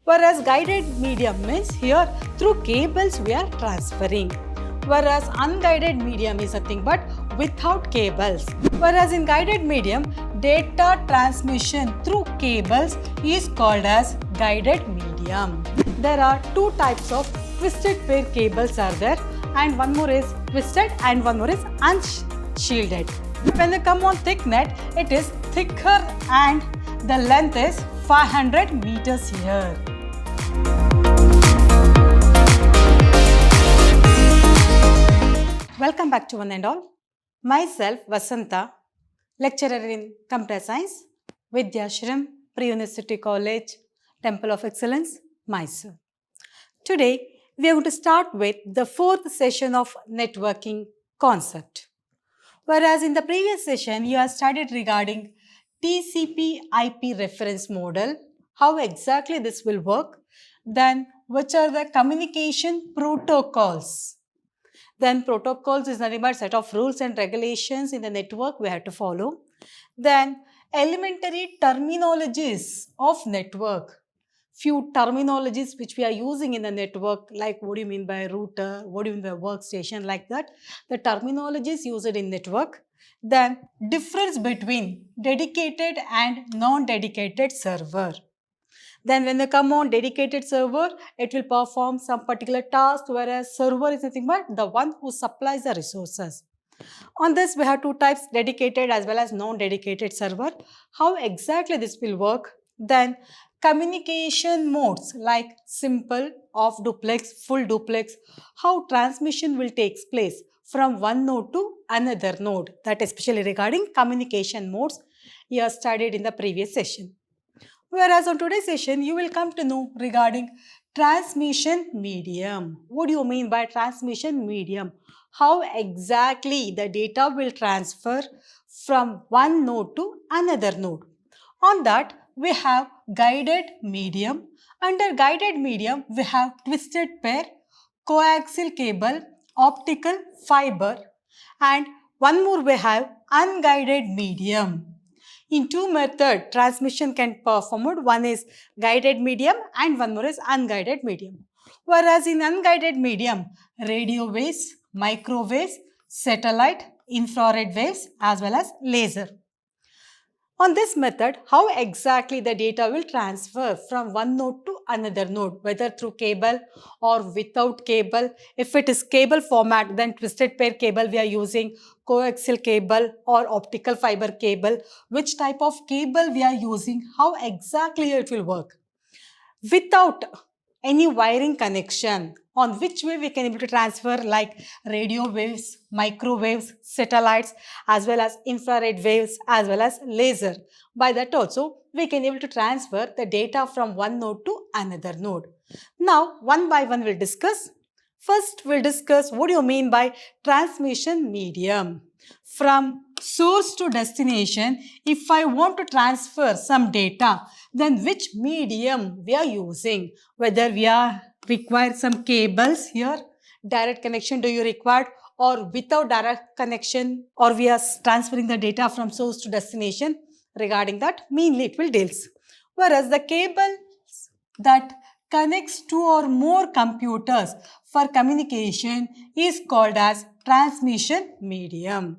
Whereas guided medium means here through cables we are transferring. Whereas unguided medium is nothing but without cables. Whereas in guided medium, data transmission through cables is called as guided medium. There are two types of twisted pair cables are there, and one more is twisted and one more is unshielded. When they come on thick net, it is thicker and the length is 500 meters here. Welcome back to one and all. Myself Vasanta, lecturer in Computer Science, Vidhyaashram, Pre-University College, Temple of Excellence, Mysuru. Today, we are going to start with the fourth session of networking concept. Whereas in the previous session, you have studied regarding TCP/IP reference model, how exactly this will work, then which are the communication protocols. Then protocols is nothing but set of rules and regulations in the network we have to follow. Then elementary terminologies of network. Few terminologies which we are using in the network, like what do you mean by router, what do you mean by workstation, like that. The terminologies used in network. Then difference between dedicated and non-dedicated server. Then when they come on dedicated server, it will perform some particular task, whereas server is nothing but the one who supplies the resources. On this, we have two types, dedicated as well as non-dedicated server. How exactly this will work? Then communication modes like simple, off duplex, full duplex, how transmission will take place from one node to another node. That especially regarding communication modes you have studied in the previous session. Whereas on today's session, you will come to know regarding transmission medium. What do you mean by transmission medium? How exactly the data will transfer from one node to another node. On that, we have guided medium. Under guided medium, we have twisted pair, coaxial cable, optical fiber, and one more we have unguided medium. In two methods, transmission can be performed. One is guided medium and one more is unguided medium. Whereas in unguided medium, radio waves, microwaves, satellite, infrared waves as well as laser. On this method, how exactly the data will transfer from one node to another node, whether through cable or without cable. If it is cable format, then twisted pair cable we are using, coaxial cable or optical fiber cable. Which type of cable we are using, how exactly it will work. Without any wiring connection, on which way we can able to transfer, like radio waves, microwaves, satellites as well as infrared waves as well as laser. By that also we can able to transfer the data from one node to another node. Now one by one we'll discuss. First we'll discuss what do you mean by transmission medium. From source to destination, if I want to transfer some data, then which medium we are using, whether we are require some cables here, direct connection do you require, or without direct connection, or we are transferring the data from source to destination. Regarding that, mainly it will deals. Whereas the cable that connects two or more computers for communication is called as transmission medium.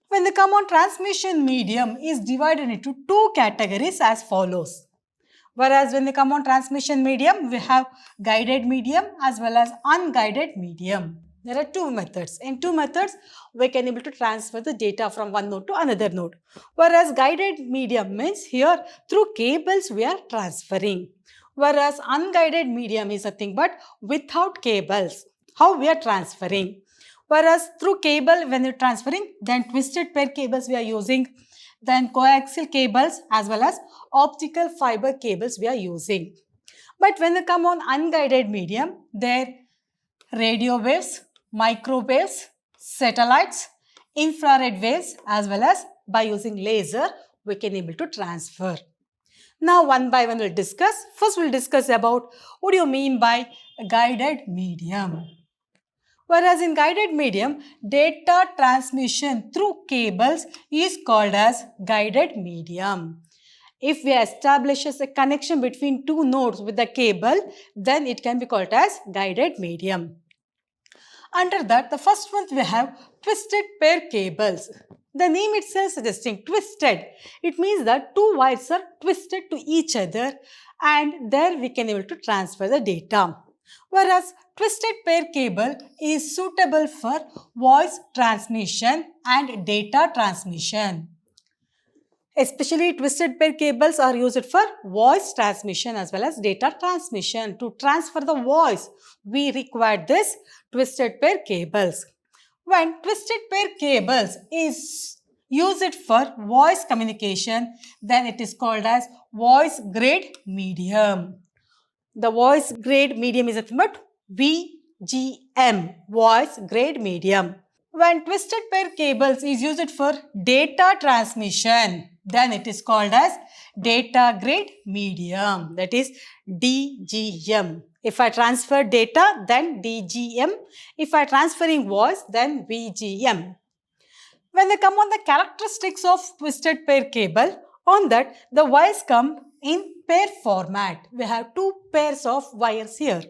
When they come on, transmission medium is divided into two categories as follows. Whereas when they come on transmission medium, we have guided medium as well as unguided medium. There are two methods. In two methods, we can able to transfer the data from one node to another node. Whereas guided medium means here through cables we are transferring. Whereas unguided medium is nothing but without cables. How we are transferring. Whereas through cable when you're transferring, then twisted pair cables we are using, then coaxial cables as well as optical fiber cables we are using. But when they come on unguided medium, there radio waves, microwaves, satellites, infrared waves as well as by using laser we can able to transfer. Now one by one we'll discuss. First we'll discuss about what do you mean by guided medium. Whereas in guided medium, data transmission through cables is called as guided medium. If we establish a connection between two nodes with the cable, then it can be called as guided medium. Under that, the first one we have twisted pair cables. The name itself suggesting twisted. It means that two wires are twisted to each other and there we can able to transfer the data. Whereas twisted pair cable is suitable for voice transmission and data transmission. Especially twisted pair cables are used for voice transmission as well as data transmission. To transfer the voice, we require this twisted pair cables. When twisted pair cables is used for voice communication, then it is called as voice grade medium. The voice grade medium is nothing but VGM, voice grade medium. When twisted pair cables is used for data transmission, then it is called as data grade medium, that is DGM. If I transfer data, then DGM. If I transferring voice, then VGM. When they come on the characteristics of twisted pair cable, on that the wires come in pair format. We have two pairs of wires here.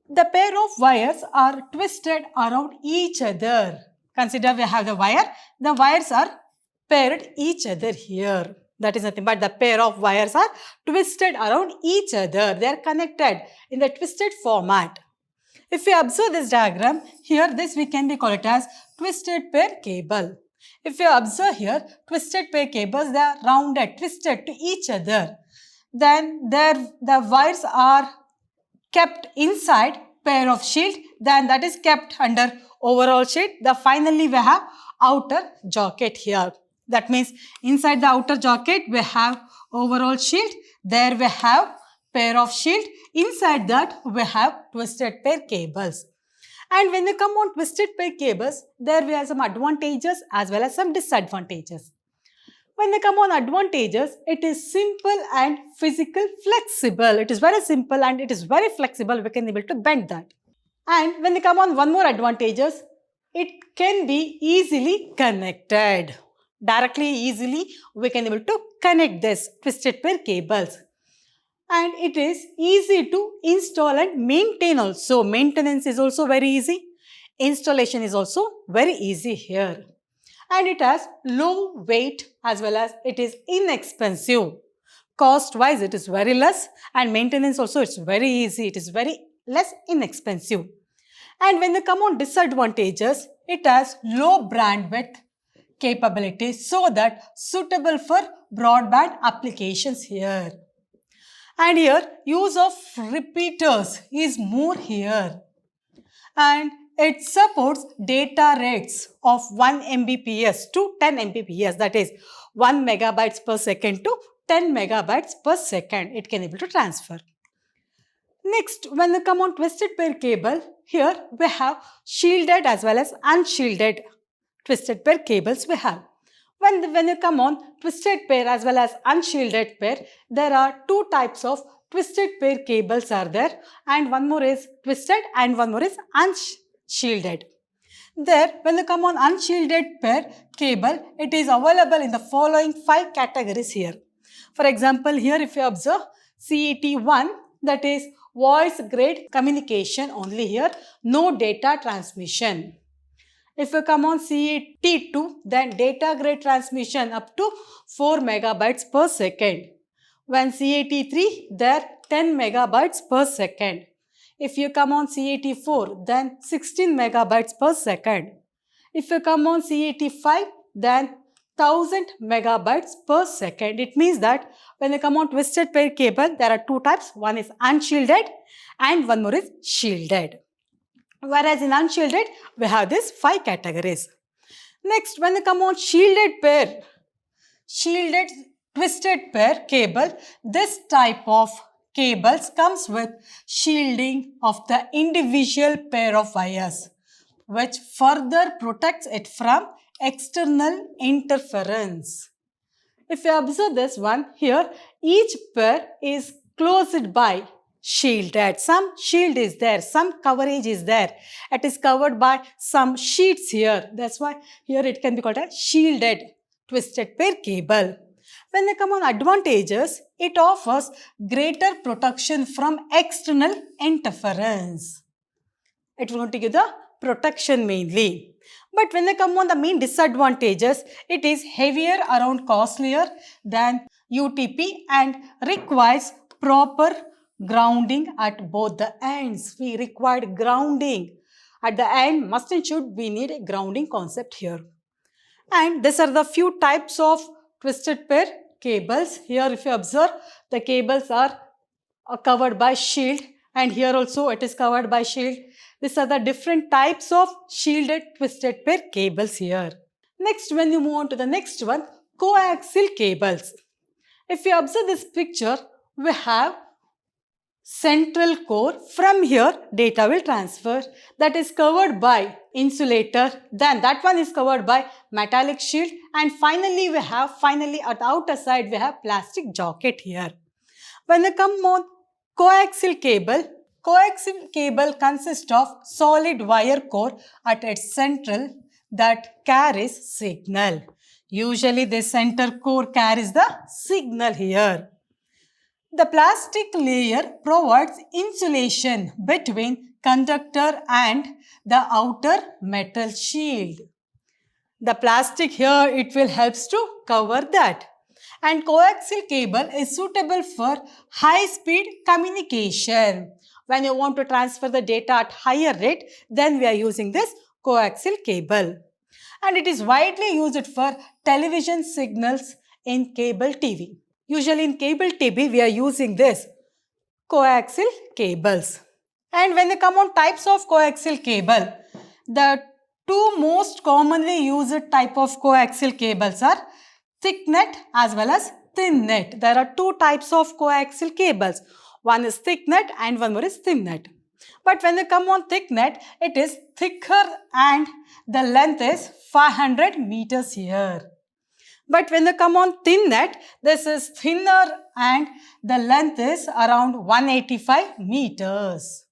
The pair of wires are twisted around each other. Consider we have the wires are paired each other here. That is nothing but the pair of wires are twisted around each other. They are connected in the twisted format. If we observe this diagram, here this we can be called it as twisted pair cable. If you observe here, twisted pair cables, they are rounded, twisted to each other. Then the wires are kept inside pair of shield, then that is kept under overall shield. Finally we have outer jacket here. That means inside the outer jacket we have overall shield, there we have pair of shield, inside that we have twisted pair cables. And when we come on twisted pair cables, there we have some advantages as well as some disadvantages. When they come on advantages, it is simple and physical flexible. It is very simple and it is very flexible. We can able to bend that. And when they come on one more advantages, it can be easily connected. Directly, easily, we can able to connect this twisted pair cables. And it is easy to install and maintain also. Maintenance is also very easy. Installation is also very easy here. And it has low weight as well as it is inexpensive. Cost wise it is very less and maintenance also it's very easy. It is very less inexpensive. And when they come on disadvantages, it has low bandwidth capability so that suitable for broadband applications here. And here use of repeaters is more here. And it supports data rates of 1 Mbps to 10 Mbps, that is 1 megabytes per second to 10 megabytes per second. It can able to transfer. Next, when we come on twisted pair cable, here we have shielded as well as unshielded twisted pair cables we have. When you come on twisted pair as well as unshielded pair, there are two types of twisted pair cables are there, and one more is twisted and one more is unshielded. There, when you come on unshielded pair cable, it is available in the following 5 categories here. For example, here if you observe CET1, that is voice grade communication only here, no data transmission. If you come on CET2, then data grade transmission up to 4 megabytes per second. When CET3, there 10 megabytes per second. If you come on CET4, then 16 megabytes per second. If you come on CET5, then 1000 megabytes per second. It means that when you come on twisted pair cable, there are two types. One is unshielded and one more is shielded. Whereas in unshielded, we have these 5 categories. Next, when you come on shielded twisted pair cable, this type of cables comes with shielding of the individual pair of wires, which further protects it from external interference. If you observe this one here, each pair is closed by shielded. Some shield is there, some coverage is there. It is covered by some sheets here. That's why here it can be called a shielded twisted pair cable. When they come on advantages, it offers greater protection from external interference. It will give the protection mainly. But when they come on the main disadvantages, it is heavier around costlier than UTP and requires proper grounding at both the ends. We required grounding. At the end, must and should, we need a grounding concept here. And these are the few types of twisted pair cables. Here if you observe, the cables are covered by shield, and here also it is covered by shield. These are the different types of shielded twisted pair cables here. Next, when you move on to the next one, coaxial cables. If you observe this picture, we have central core. From here data will transfer, that is covered by insulator, then that one is covered by metallic shield, and finally we have at the outer side we have plastic jacket here. When they come on coaxial cable consists of solid wire core at its central that carries signal. Usually the center core carries the signal here. The plastic layer provides insulation between conductor and the outer metal shield. The plastic here, it will help to cover that. And coaxial cable is suitable for high-speed communication. When you want to transfer the data at higher rate, then we are using this coaxial cable. And it is widely used for television signals in cable TV. Usually in cable TV, we are using this coaxial cables. And when they come on types of coaxial cable, the two most commonly used type of coaxial cables are thick net as well as thin net. There are two types of coaxial cables. One is thick net and one more is thin net. But when they come on thick net, it is thicker and the length is 500 meters here. But when they come on thin net, this is thinner and the length is around 185 meters.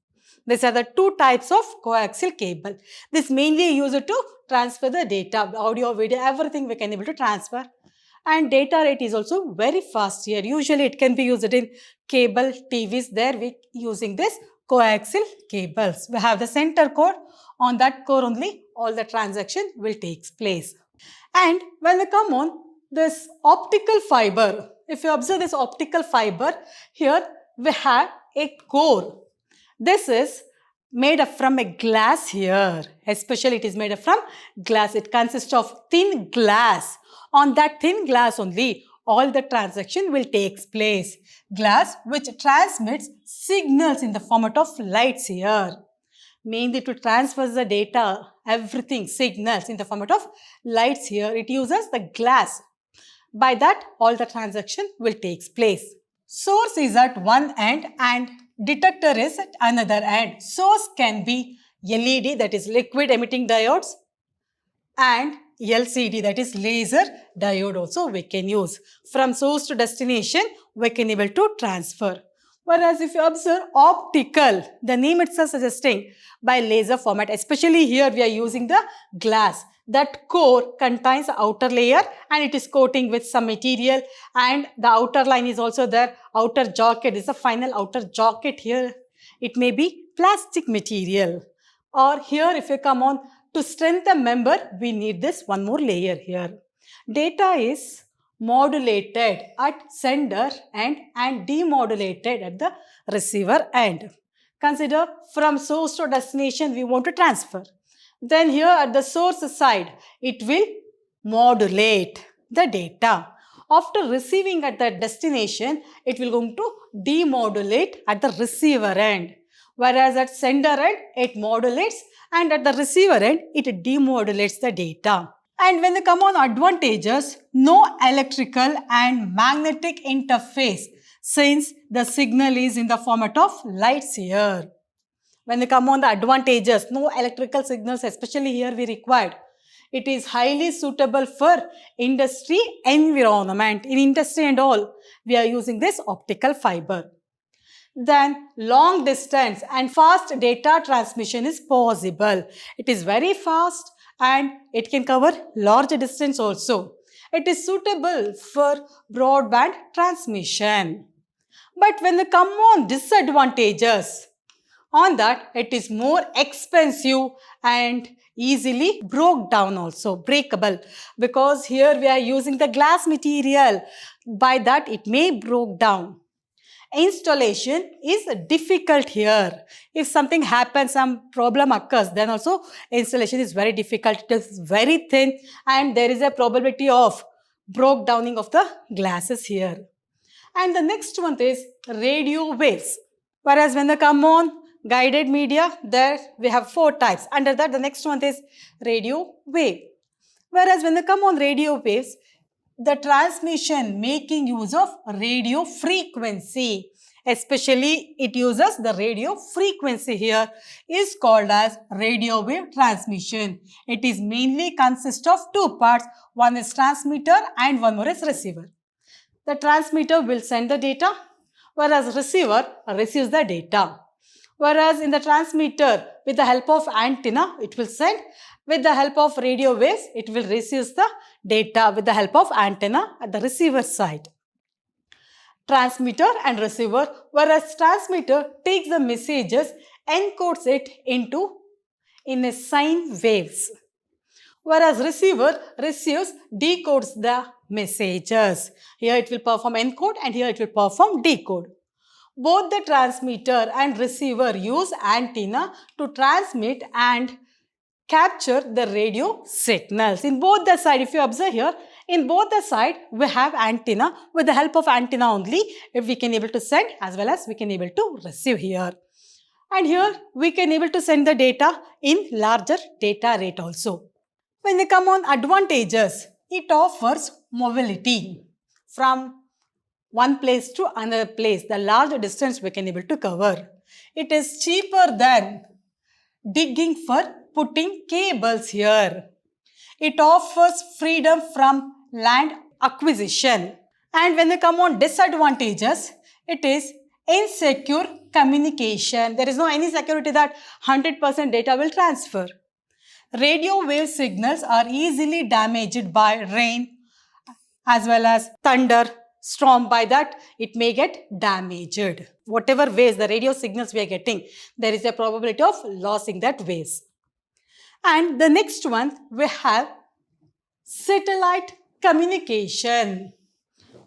These are the two types of coaxial cable. This mainly used to transfer the data, audio, video, everything we can able to transfer. And data rate is also very fast here. Usually it can be used in cable TVs. There we using this coaxial cables. We have the center core. On that core only all the transaction will take place. And when we come on this optical fiber, if you observe this optical fiber, here we have a core. This is made up from a glass here. Especially it is made up from glass. It consists of thin glass. On that thin glass only all the transaction will take place. Glass which transmits signals in the format of lights here. Mainly to transfer the data, everything, signals in the format of lights here. It uses the glass. By that, all the transaction will take place. Source is at one end and detector is at another end. Source can be LED, that is liquid emitting diodes, and LCD, that is laser diode also we can use. From source to destination, we can able to transfer. Whereas if you observe optical, the name itself suggesting by laser format, especially here we are using the glass. That core contains the outer layer and it is coating with some material, and the outer line is also there. Outer jacket is the final outer jacket here. It may be plastic material. Or here if you come on to strengthen the member, we need this one more layer here. Data is modulated at sender end and demodulated at the receiver end. Consider from source to destination we want to transfer. Then here at the source side, it will modulate the data. After receiving at the destination, it will going to demodulate at the receiver end. Whereas at sender end, it modulates, and at the receiver end, it demodulates the data. And when they come on advantages, no electrical and magnetic interface, since the signal is in the format of lights here. When they come on the advantages, no electrical signals, especially here we required. It is highly suitable for industry environment. In industry and all, we are using this optical fiber. Then long distance and fast data transmission is possible. It is very fast and it can cover large distance also. It is suitable for broadband transmission. But when they come on disadvantages, on that it is more expensive and easily broke down also, breakable, because here we are using the glass material. By that it may broke down. Installation is difficult here. If something happens, some problem occurs, then also installation is very difficult. It is very thin and there is a probability of broke downing of the glasses here. And the next one is radio waves. Whereas when they come on guided media, there we have 4 types. Under that, the next one is radio wave. Whereas when they come on radio waves, the transmission making use of radio frequency, especially it uses the radio frequency here, is called as radio wave transmission. It is mainly consists of 2 parts. One is transmitter and one more is receiver. The transmitter will send the data, whereas receiver receives the data. Whereas in the transmitter, with the help of antenna, it will send. With the help of radio waves, it will receive the data with the help of antenna at the receiver side. Transmitter and receiver, whereas transmitter takes the messages, encodes it in a sine waves. Whereas receiver receives, decodes the messages. Here it will perform encode and here it will perform decode. Both the transmitter and receiver use antenna to transmit and capture the radio signals. In both the side, if you observe here, in both the side we have antenna. With the help of antenna only, if we can able to send as well as we can able to receive here. And here we can able to send the data in larger data rate also. When they come on advantages, it offers mobility from one place to another place. The large distance we can able to cover. It is cheaper than digging for putting cables here. It offers freedom from land acquisition. And when they come on disadvantages, it is insecure communication. There is no any security that 100% data will transfer. Radio wave signals are easily damaged by rain as well as thunder, storm. By that it may get damaged. Whatever waves the radio signals we are getting, there is a probability of losing that waves. And the next one we have satellite communication.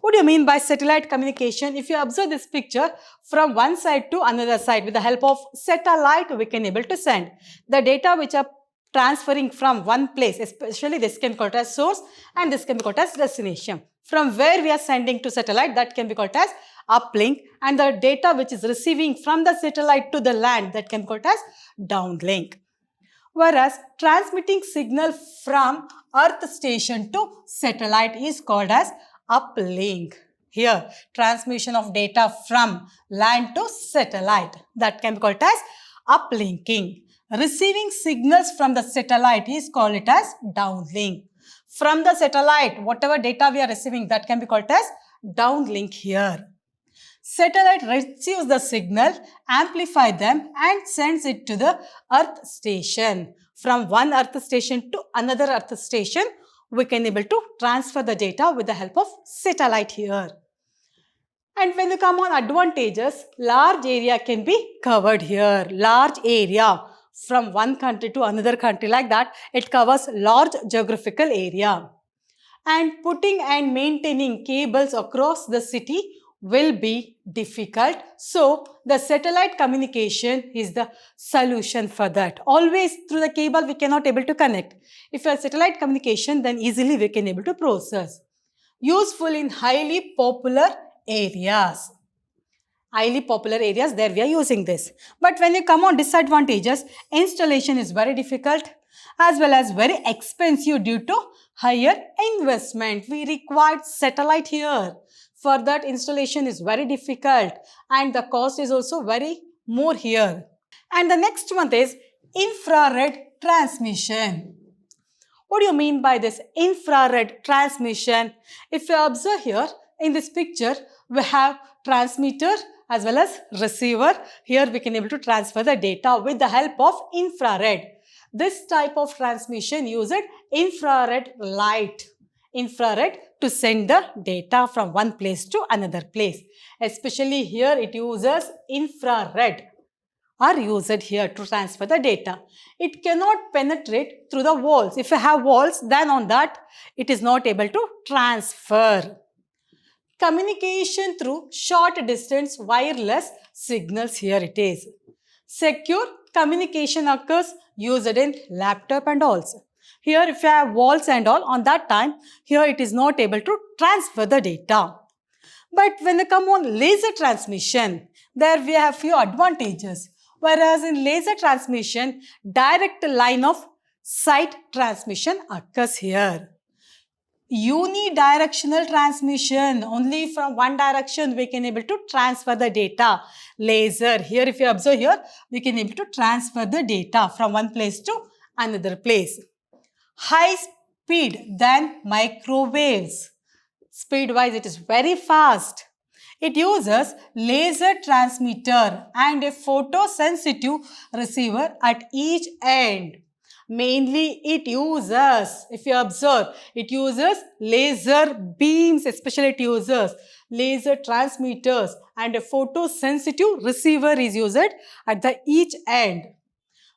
What do you mean by satellite communication? If you observe this picture, from one side to another side, with the help of satellite we can able to send the data which are transferring from one place. Especially this can be called as source and this can be called as destination. From where we are sending to satellite, that can be called as uplink, and the data which is receiving from the satellite to the land, that can be called as downlink. Whereas transmitting signal from earth station to satellite is called as uplink. Here transmission of data from land to satellite, that can be called as uplinking. Receiving signals from the satellite is called it as downlink. From the satellite, whatever data we are receiving, that can be called as downlink here. Satellite receives the signal, amplify them and sends it to the earth station. From one earth station to another earth station, we can able to transfer the data with the help of satellite here. And when you come on advantages, large area can be covered here. Large area from one country to another country, like that, it covers large geographical area. And putting and maintaining cables across the city will be difficult. So the satellite communication is the solution for that. Always through the cable we cannot able to connect. If you have satellite communication, then easily we can able to process. Useful in highly popular areas. Highly popular areas, there we are using this. But when you come on disadvantages, installation is very difficult as well as very expensive due to higher investment. We required satellite here. For that, installation is very difficult and the cost is also very more here. And the next one is infrared transmission. What do you mean by this infrared transmission? If you observe here in this picture, we have transmitter as well as receiver. Here we can able to transfer the data with the help of infrared. This type of transmission uses infrared light. infrared to send the data from one place to another place. Especially here it uses infrared are used here to transfer the data. It cannot penetrate through the walls. If you have walls, then on that it is not able to transfer. Communication through short distance wireless signals, here it is. Secure communication occurs used in laptop and also. Here if you have walls and all, on that time, here it is not able to transfer the data. But when they come on laser transmission, there we have few advantages. Whereas in laser transmission, direct line of sight transmission occurs here. Unidirectional transmission, only from one direction we can able to transfer the data. Laser, here if you observe here, we can able to transfer the data from one place to another place. High speed than microwaves. Speed wise it is very fast. It uses laser transmitter and a photosensitive receiver at each end. Mainly it uses, if you observe, it uses laser beams, especially it uses laser transmitters and a photosensitive receiver is used at the each end.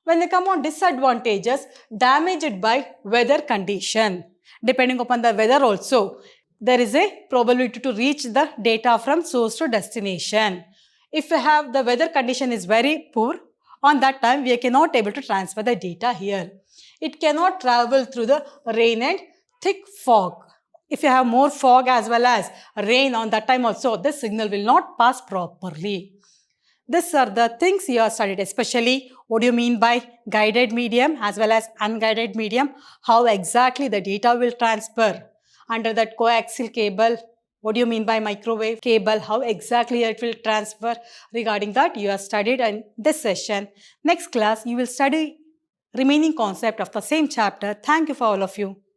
When they come on disadvantages, damaged by weather condition. Depending upon the weather also, there is a probability to reach the data from source to destination. If you have the weather condition is very poor, on that time we cannot able to transfer the data here. It cannot travel through the rain and thick fog. If you have more fog as well as rain on that time also, the signal will not pass properly. These are the things you have studied, especially what do you mean by guided medium as well as unguided medium, how exactly the data will transfer. Under that coaxial cable, what do you mean by microwave cable, how exactly it will transfer. Regarding that, you have studied in this session. Next class, you will study remaining concept of the same chapter. Thank you for all of you.